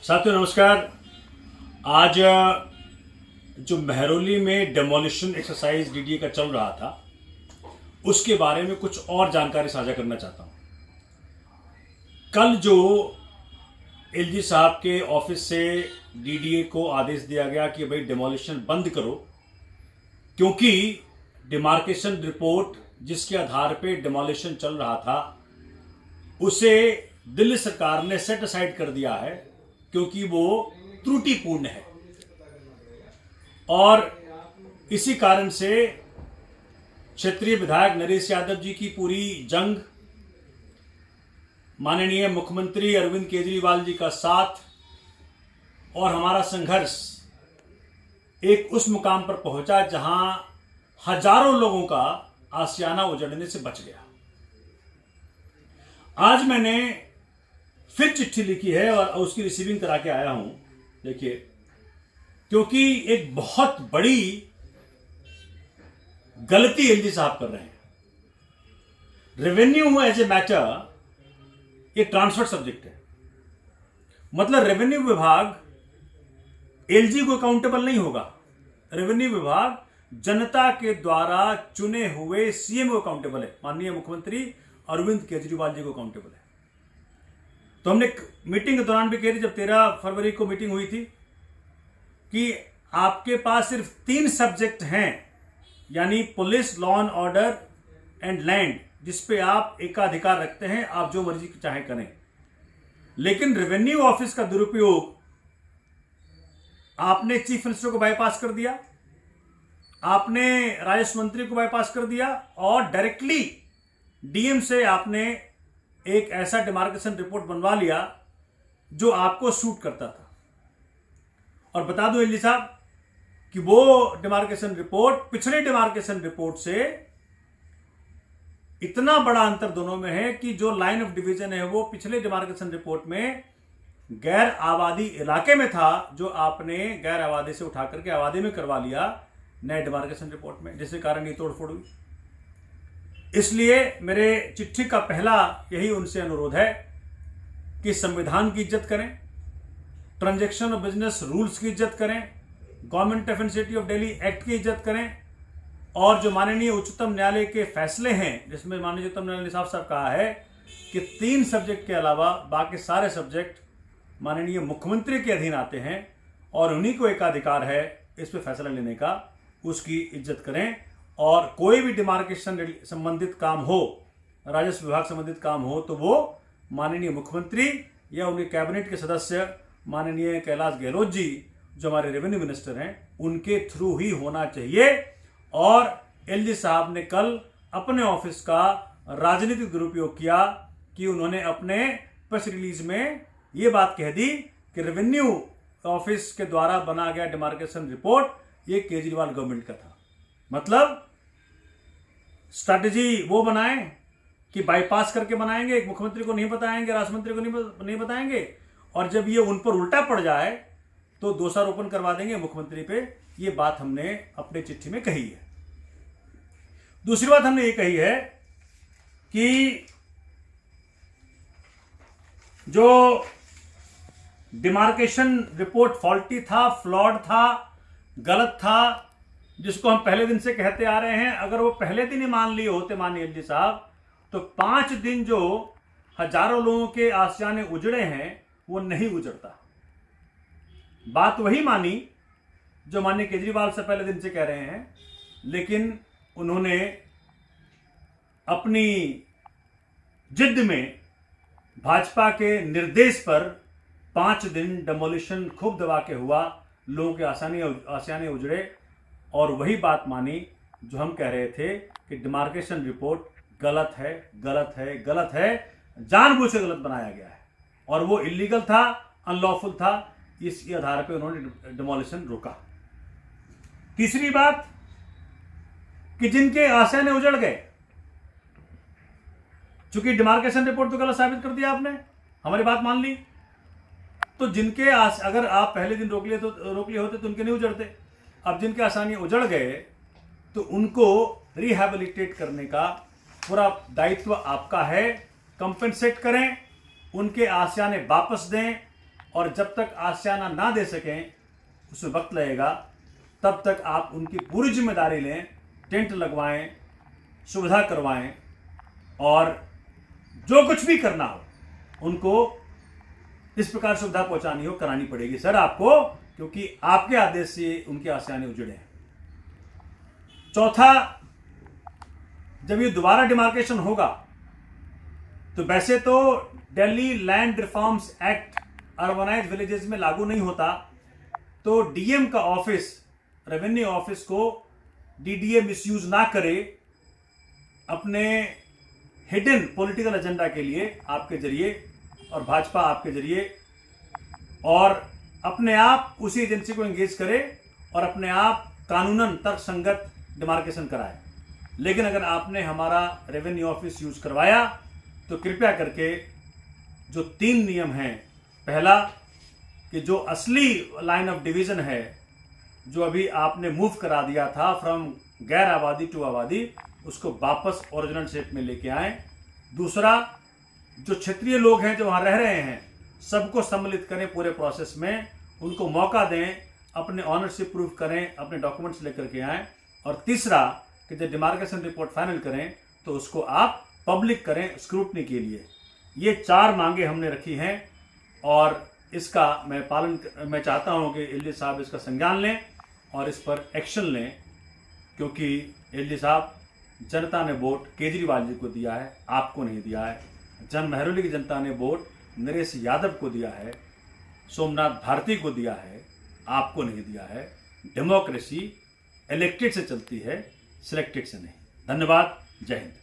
साथियों नमस्कार। आज जो महरौली में डेमोलिशन एक्सरसाइज डीडीए का चल रहा था उसके बारे में कुछ और जानकारी साझा करना चाहता हूं। कल जो एलजी साहब के ऑफिस से डीडीए को आदेश दिया गया कि भाई डेमोलिशन बंद करो, क्योंकि डिमार्केशन रिपोर्ट जिसके आधार पे डेमोलिशन चल रहा था उसे दिल्ली सरकार ने सेट असाइड कर दिया है क्योंकि वो त्रुटिपूर्ण है। और इसी कारण से क्षेत्रीय विधायक नरेश यादव जी की पूरी जंग, माननीय मुख्यमंत्री अरविंद केजरीवाल जी का साथ और हमारा संघर्ष एक उस मुकाम पर पहुंचा जहां हजारों लोगों का आशियाना उजड़ने से बच गया। आज मैंने फिर चिट्ठी लिखी है और उसकी रिसीविंग करा के आया हूं। देखिए, क्योंकि एक बहुत बड़ी गलती एलजी साहब कर रहे हैं। रेवेन्यू एज ए मैटर एक ट्रांसफर सब्जेक्ट है, मतलब रेवेन्यू विभाग एलजी को अकाउंटेबल नहीं होगा। रेवेन्यू विभाग जनता के द्वारा चुने हुए सीएम को अकाउंटेबल है, माननीय मुख्यमंत्री अरविंद केजरीवाल जी को अकाउंटेबल है। तो हमने मीटिंग के दौरान भी कही थी, जब 13 फरवरी को मीटिंग हुई थी, कि आपके पास सिर्फ 3 सब्जेक्ट हैं, यानी police, law and order and land, जिसपे आप एकाधिकार रखते हैं, आप जो मर्जी चाहे करें। लेकिन रेवेन्यू ऑफिस का दुरुपयोग आपने चीफ मिनिस्टर को बाईपास कर दिया, आपने राजस्व मंत्री को बाईपास कर दिया और डायरेक्टली डीएम से आपने एक ऐसा डिमार्केशन रिपोर्ट बनवा लिया जो आपको सूट करता था। और बता दूं एलजी साहब कि वो डिमार्केशन रिपोर्ट पिछले डिमार्केशन रिपोर्ट से इतना बड़ा अंतर दोनों में है कि जो लाइन ऑफ डिवीजन है वो पिछले डिमार्केशन रिपोर्ट में गैर आबादी इलाके में था, जो आपने गैर आबादी से उठा करके आबादी में करवा लिया नए डिमार्केशन रिपोर्ट में, जिसके कारण ये तोड़फोड़ हुई। इसलिए मेरे चिट्ठी का पहला यही उनसे अनुरोध है कि संविधान की इज्जत करें, ट्रांजैक्शन ऑफ बिजनेस रूल्स की इज्जत करें, government of city of Delhi act की इज्जत करें, और जो माननीय उच्चतम न्यायालय के फैसले हैं, जिसमें माननीय उच्चतम न्यायालय ने साफ साफ कहा है कि 3 सब्जेक्ट के अलावा बाकी सारे सब्जेक्ट माननीय मुख्यमंत्री के अधीन आते हैं और उन्हीं को एकाधिकार है इस पर फैसला लेने का, उसकी इज्जत करें। और कोई भी डिमार्केशन संबंधित काम हो, राजस्व विभाग संबंधित काम हो, तो वो माननीय मुख्यमंत्री या उनके कैबिनेट के सदस्य माननीय कैलाश गहलोत जी, जो हमारे रेवेन्यू मिनिस्टर हैं, उनके थ्रू ही होना चाहिए। और एलजी साहब ने कल अपने ऑफिस का राजनीतिक दुरुपयोग किया कि उन्होंने अपने प्रेस रिलीज में ये बात कह दी कि रेवेन्यू ऑफिस के द्वारा बना गया डिमार्केशन रिपोर्ट ये केजरीवाल गवर्नमेंट का था। मतलब स्ट्रैटेजी वो बनाए कि बाईपास करके बनाएंगे, एक मुख्यमंत्री को नहीं बताएंगे, राष्ट्र मंत्री को नहीं बताएंगे, और जब ये उन पर उल्टा पड़ जाए तो दोषारोपण करवा देंगे मुख्यमंत्री पे। ये बात हमने अपने चिट्ठी में कही है। दूसरी बात हमने ये कही है कि जो डिमार्केशन रिपोर्ट फॉल्टी था, फ्लॉड था, गलत था, जिसको हम पहले दिन से कहते आ रहे हैं, अगर वो पहले दिन ही मान लिए होते माननीय एलजी साहब, तो 5 दिन जो हजारों लोगों के आशियाने उजड़े हैं वो नहीं उजड़ता। बात वही मानी जो माननीय केजरीवाल से पहले दिन से कह रहे हैं, लेकिन उन्होंने अपनी जिद में भाजपा के निर्देश पर 5 दिन डेमोलिशन खूब दबा के हुआ, लोगों के आशियाने उजड़े, और वही बात मानी जो हम कह रहे थे कि डिमार्केशन रिपोर्ट गलत है, गलत है, गलत है, जानबूझ के गलत बनाया गया है और वो इलीगल था, अनलॉफुल था। इस आधार पे उन्होंने डिमोलिशन रोका। तीसरी बात कि जिनके आशियाने उजड़ गए, चूंकि डिमार्केशन रिपोर्ट तो गलत साबित कर दिया आपने, हमारी बात मान ली, तो जिनके अगर आप पहले दिन रोक लिए होते तो उनके नहीं उजड़ते। अब जिनके आसानी उजड़ गए तो उनको रिहैबिलिटेट करने का पूरा दायित्व आपका है। कंपेंसेट करें, उनके आशियाने वापस दें, और जब तक आशियाना ना दे सकें, उसमें वक्त लगेगा, तब तक आप उनकी पूरी जिम्मेदारी लें, टेंट लगवाएं, सुविधा करवाएं और जो कुछ भी करना हो उनको इस प्रकार सुविधा पहुंचानी हो करानी पड़ेगी सर आपको, क्योंकि आपके आदेश से उनके आशियाने उजड़े हैं। चौथा, जब ये दोबारा डिमार्केशन होगा तो वैसे तो Delhi land reforms act urbanise villages में लागू नहीं होता, तो डीएम का ऑफिस, रेवेन्यू ऑफिस को डीडीए मिसयूज ना करे अपने हिडन पॉलिटिकल एजेंडा के लिए आपके जरिए और भाजपा आपके जरिए, और अपने आप उसी एजेंसी को एंगेज करे और अपने आप कानूनन तर्कसंगत डिमार्केशन कराए। लेकिन अगर आपने हमारा रेवेन्यू ऑफिस यूज करवाया तो कृपया करके जो 3 नियम हैं, पहला कि जो असली लाइन ऑफ डिवीजन है जो अभी आपने मूव करा दिया था फ्रॉम गैर आबादी टू आबादी, उसको वापस ओरिजिनल शेप में लेके आए। दूसरा, जो क्षेत्रीय लोग हैं जो वहां रह रहे हैं सबको सम्मिलित करें पूरे प्रोसेस में, उनको मौका दें, अपने ऑनरशिप प्रूफ करें, अपने डॉक्यूमेंट्स लेकर के आएँ। और तीसरा कि जब डिमार्केशन रिपोर्ट फाइनल करें तो उसको आप पब्लिक करें स्क्रूटनी के लिए। ये 4 मांगे हमने रखी हैं और इसका मैं चाहता हूं कि एलजी साहब इसका संज्ञान लें और इस पर एक्शन लें, क्योंकि एलजी साहब, जनता ने वोट केजरीवाल जी को दिया है, आपको नहीं दिया है। महरौली की जनता ने वोट नरेश यादव को दिया है, सोमनाथ भारती को दिया है, आपको नहीं दिया है। डेमोक्रेसी इलेक्टेड से चलती है, सिलेक्टेड से नहीं। धन्यवाद। जय हिंद।